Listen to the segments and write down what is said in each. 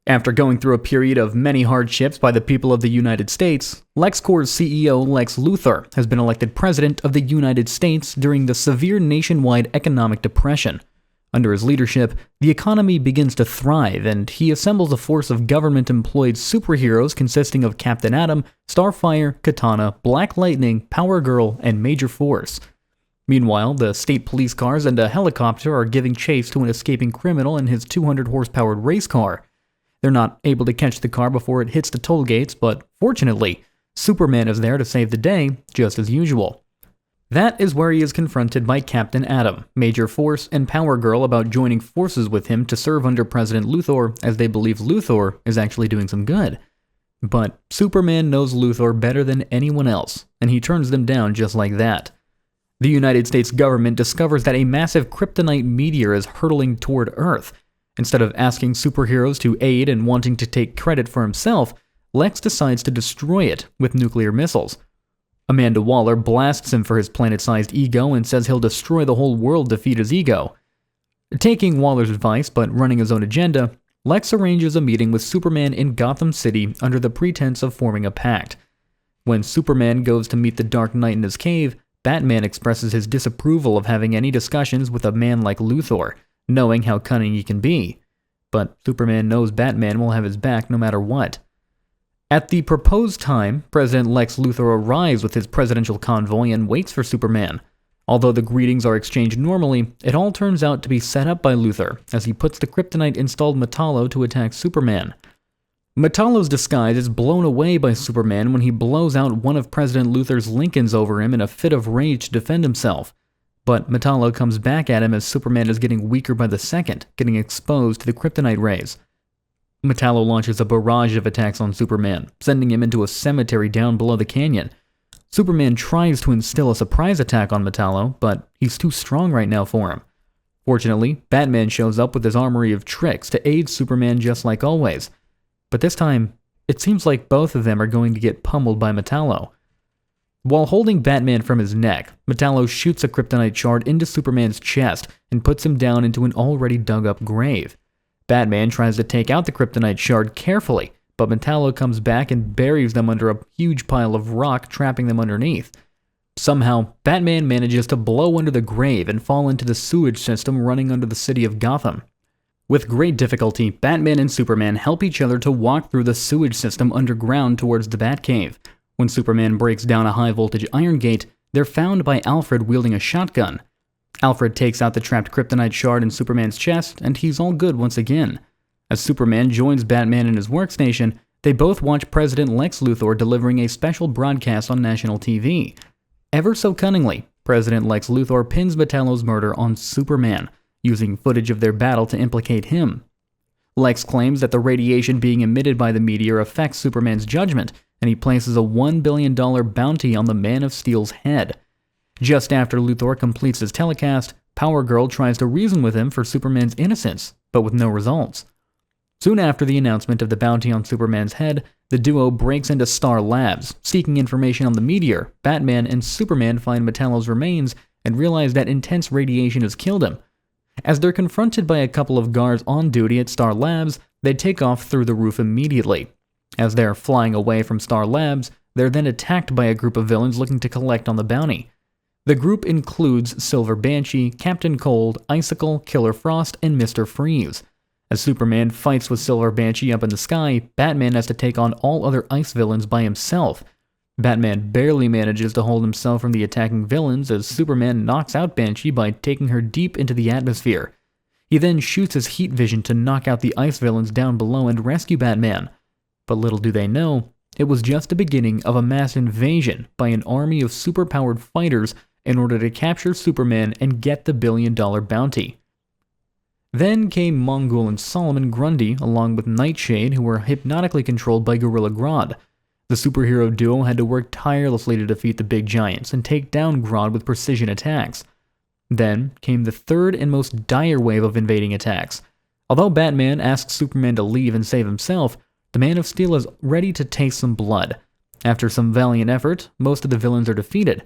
After going through a period of many hardships by the people of the United States, LexCorp's CEO Lex Luthor has been elected President of the United States during the severe nationwide economic depression. Under his leadership, the economy begins to thrive, and he assembles a force of government-employed superheroes consisting of Captain Atom, Starfire, Katana, Black Lightning, Power Girl, and Major Force. Meanwhile, the state police cars and a helicopter are giving chase to an escaping criminal in his 200-horse-powered race car. They're not able to catch the car before it hits the toll gates, but fortunately, Superman is there to save the day, just as usual. That is where he is confronted by Captain Atom, Major Force, and Power Girl about joining forces with him to serve under President Luthor, as they believe Luthor is actually doing some good. But Superman knows Luthor better than anyone else, and he turns them down just like that. The United States government discovers that a massive Kryptonite meteor is hurtling toward Earth. Instead of asking superheroes to aid and wanting to take credit for himself, Lex decides to destroy it with nuclear missiles. Amanda Waller blasts him for his planet-sized ego and says he'll destroy the whole world to feed his ego. Taking Waller's advice but running his own agenda, Lex arranges a meeting with Superman in Gotham City under the pretense of forming a pact. When Superman goes to meet the Dark Knight in his cave, Batman expresses his disapproval of having any discussions with a man like Luthor, knowing how cunning he can be. But Superman knows Batman will have his back no matter what. At the proposed time, President Lex Luthor arrives with his presidential convoy and waits for Superman. Although the greetings are exchanged normally, it all turns out to be set up by Luthor, as he puts the Kryptonite-installed Metallo to attack Superman. Metallo's disguise is blown away by Superman when he blows out one of President Luthor's Lincolns over him in a fit of rage to defend himself. But Metallo comes back at him as Superman is getting weaker by the second, getting exposed to the Kryptonite rays. Metallo launches a barrage of attacks on Superman, sending him into a cemetery down below the canyon. Superman tries to instill a surprise attack on Metallo, but he's too strong right now for him. Fortunately, Batman shows up with his armory of tricks to aid Superman just like always. But this time, it seems like both of them are going to get pummeled by Metallo. While holding Batman from his neck, Metallo shoots a Kryptonite shard into Superman's chest and puts him down into an already dug-up grave. Batman tries to take out the Kryptonite shard carefully, but Metallo comes back and buries them under a huge pile of rock, trapping them underneath. Somehow, Batman manages to blow under the grave and fall into the sewage system running under the city of Gotham. With great difficulty, Batman and Superman help each other to walk through the sewage system underground towards the Batcave. When Superman breaks down a high-voltage iron gate, they're found by Alfred wielding a shotgun. Alfred takes out the trapped Kryptonite shard in Superman's chest, and he's all good once again. As Superman joins Batman in his workstation, they both watch President Lex Luthor delivering a special broadcast on national TV. Ever so cunningly, President Lex Luthor pins Metallo's murder on Superman, using footage of their battle to implicate him. Lex claims that the radiation being emitted by the meteor affects Superman's judgment, and he places a $1 billion bounty on the Man of Steel's head. Just after Luthor completes his telecast, Power Girl tries to reason with him for Superman's innocence, but with no results. Soon after the announcement of the bounty on Superman's head, the duo breaks into Star Labs. Seeking information on the meteor, Batman and Superman find Metallo's remains and realize that intense radiation has killed him. As they're confronted by a couple of guards on duty at Star Labs, they take off through the roof immediately. As they're flying away from Star Labs, they're then attacked by a group of villains looking to collect on the bounty. The group includes Silver Banshee, Captain Cold, Icicle, Killer Frost, and Mr. Freeze. As Superman fights with Silver Banshee up in the sky, Batman has to take on all other ice villains by himself. Batman barely manages to hold himself from the attacking villains as Superman knocks out Banshee by taking her deep into the atmosphere. He then shoots his heat vision to knock out the ice villains down below and rescue Batman. But little do they know, it was just the beginning of a mass invasion by an army of superpowered fighters in order to capture Superman and get the $1 billion bounty. Then came Mongul and Solomon Grundy along with Nightshade, who were hypnotically controlled by Gorilla Grodd. The superhero duo had to work tirelessly to defeat the big giants and take down Grodd with precision attacks. Then came the third and most dire wave of invading attacks. Although Batman asks Superman to leave and save himself, the Man of Steel is ready to taste some blood. After some valiant effort, most of the villains are defeated.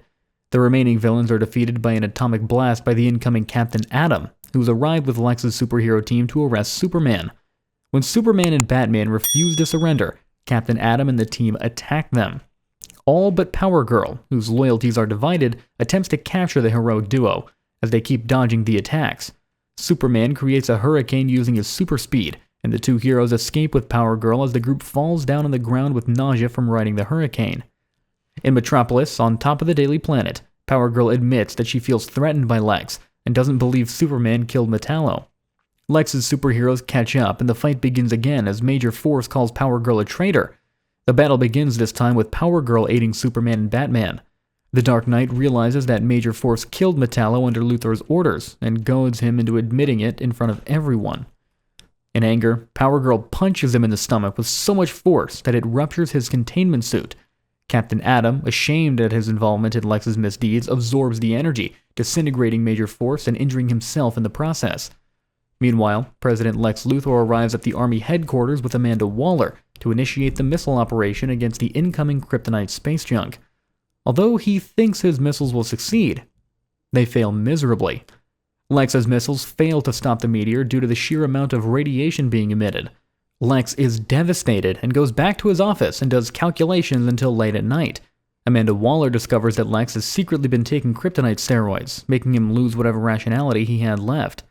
The remaining villains are defeated by an atomic blast by the incoming Captain Atom, who's arrived with Lex's superhero team to arrest Superman. When Superman and Batman refuse to surrender, Captain Atom and the team attack them. All but Power Girl, whose loyalties are divided, attempts to capture the heroic duo as they keep dodging the attacks. Superman creates a hurricane using his super speed, and the two heroes escape with Power Girl as the group falls down on the ground with nausea from riding the hurricane. In Metropolis, on top of the Daily Planet, Power Girl admits that she feels threatened by Lex and doesn't believe Superman killed Metallo. Lex's superheroes catch up and the fight begins again as Major Force calls Power Girl a traitor. The battle begins this time with Power Girl aiding Superman and Batman. The Dark Knight realizes that Major Force killed Metallo under Luthor's orders and goads him into admitting it in front of everyone. In anger, Power Girl punches him in the stomach with so much force that it ruptures his containment suit. Captain Atom, ashamed at his involvement in Lex's misdeeds, absorbs the energy, disintegrating Major Force and injuring himself in the process. Meanwhile, President Lex Luthor arrives at the Army headquarters with Amanda Waller to initiate the missile operation against the incoming Kryptonite space junk. Although he thinks his missiles will succeed, they fail miserably. Lex's missiles fail to stop the meteor due to the sheer amount of radiation being emitted. Lex is devastated and goes back to his office and does calculations until late at night. Amanda Waller discovers that Lex has secretly been taking Kryptonite steroids, making him lose whatever rationality he had left.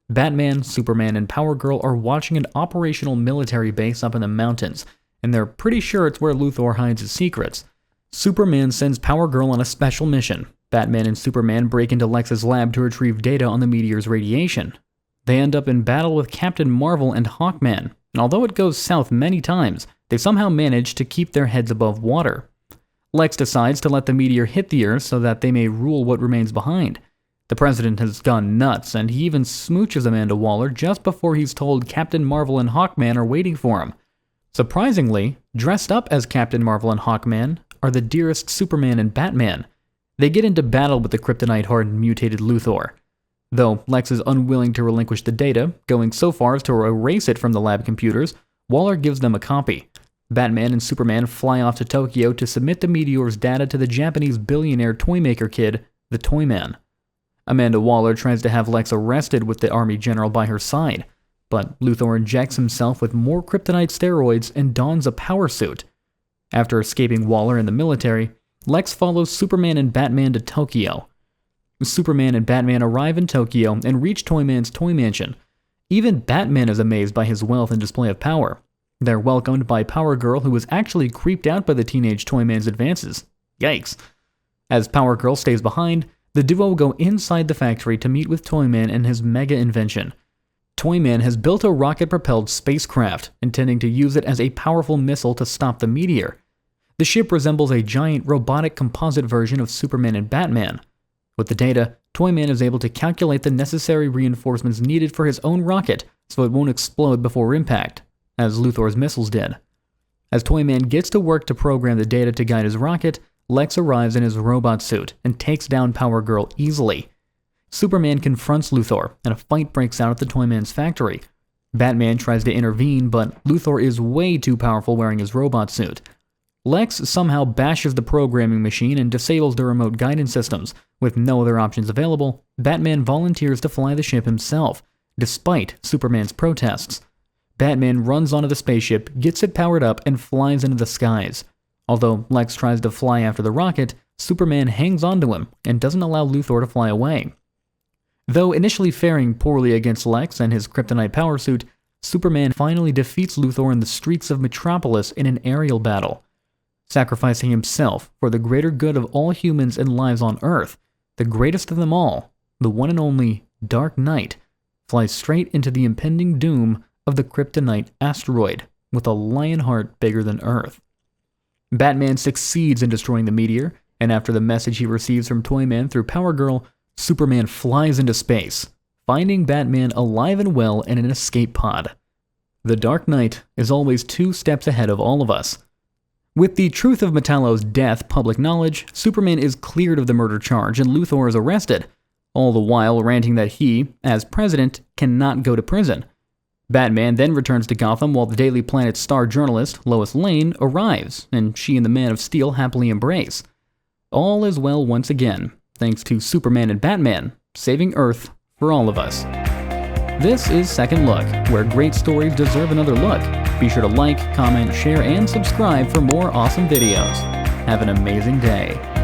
Batman, Superman, and Power Girl are watching an operational military base up in the mountains, and they're pretty sure it's where Luthor hides his secrets. Superman sends Power Girl on a special mission. Batman and Superman break into Lex's lab to retrieve data on the meteor's radiation. They end up in battle with Captain Marvel and Hawkman, and although it goes south many times, they somehow manage to keep their heads above water. Lex decides to let the meteor hit the Earth so that they may rule what remains behind. The President has gone nuts, and he even smooches Amanda Waller just before he's told Captain Marvel and Hawkman are waiting for him. Surprisingly, dressed up as Captain Marvel and Hawkman are the dearest Superman and Batman. They get into battle with the Kryptonite-hardened mutated Luthor. Though Lex is unwilling to relinquish the data, going so far as to erase it from the lab computers, Waller gives them a copy. Batman and Superman fly off to Tokyo to submit the meteor's data to the Japanese billionaire toymaker kid, the Toyman. Amanda Waller tries to have Lex arrested with the Army General by her side, but Luthor injects himself with more Kryptonite steroids and dons a power suit. After escaping Waller and the military, Lex follows Superman and Batman to Tokyo. Superman and Batman arrive in Tokyo and reach Toyman's toy mansion. Even Batman is amazed by his wealth and display of power. They're welcomed by Power Girl, who is actually creeped out by the teenage Toyman's advances. Yikes. As Power Girl stays behind, the duo go inside the factory to meet with Toyman and his mega invention. Toyman has built a rocket-propelled spacecraft, intending to use it as a powerful missile to stop the meteor. The ship resembles a giant robotic composite version of Superman and Batman. With the data, Toyman is able to calculate the necessary reinforcements needed for his own rocket so it won't explode before impact, as Luthor's missiles did. As Toyman gets to work to program the data to guide his rocket, Lex arrives in his robot suit and takes down Power Girl easily. Superman confronts Luthor, and a fight breaks out at the Toyman's factory. Batman tries to intervene, but Luthor is way too powerful wearing his robot suit. Lex somehow bashes the programming machine and disables the remote guidance systems. With no other options available, Batman volunteers to fly the ship himself, despite Superman's protests. Batman runs onto the spaceship, gets it powered up, and flies into the skies. Although Lex tries to fly after the rocket, Superman hangs onto him and doesn't allow Luthor to fly away. Though initially faring poorly against Lex and his kryptonite power suit, Superman finally defeats Luthor in the streets of Metropolis in an aerial battle. Sacrificing himself for the greater good of all humans and lives on Earth, the greatest of them all, the one and only Dark Knight, flies straight into the impending doom of the Kryptonite asteroid with a lion heart bigger than Earth. Batman succeeds in destroying the meteor, and after the message he receives from Toyman through Power Girl, Superman flies into space, finding Batman alive and well in an escape pod. The Dark Knight is always 2 steps ahead of all of us. With the truth of Metallo's death public knowledge, Superman is cleared of the murder charge and Luthor is arrested, all the while ranting that he, as president, cannot go to prison. Batman then returns to Gotham while the Daily Planet's star journalist, Lois Lane, arrives, and she and the Man of Steel happily embrace. All is well once again, thanks to Superman and Batman, saving Earth for all of us. This is Second Look, where great stories deserve another look. Be sure to like, comment, share, and subscribe for more awesome videos. Have an amazing day.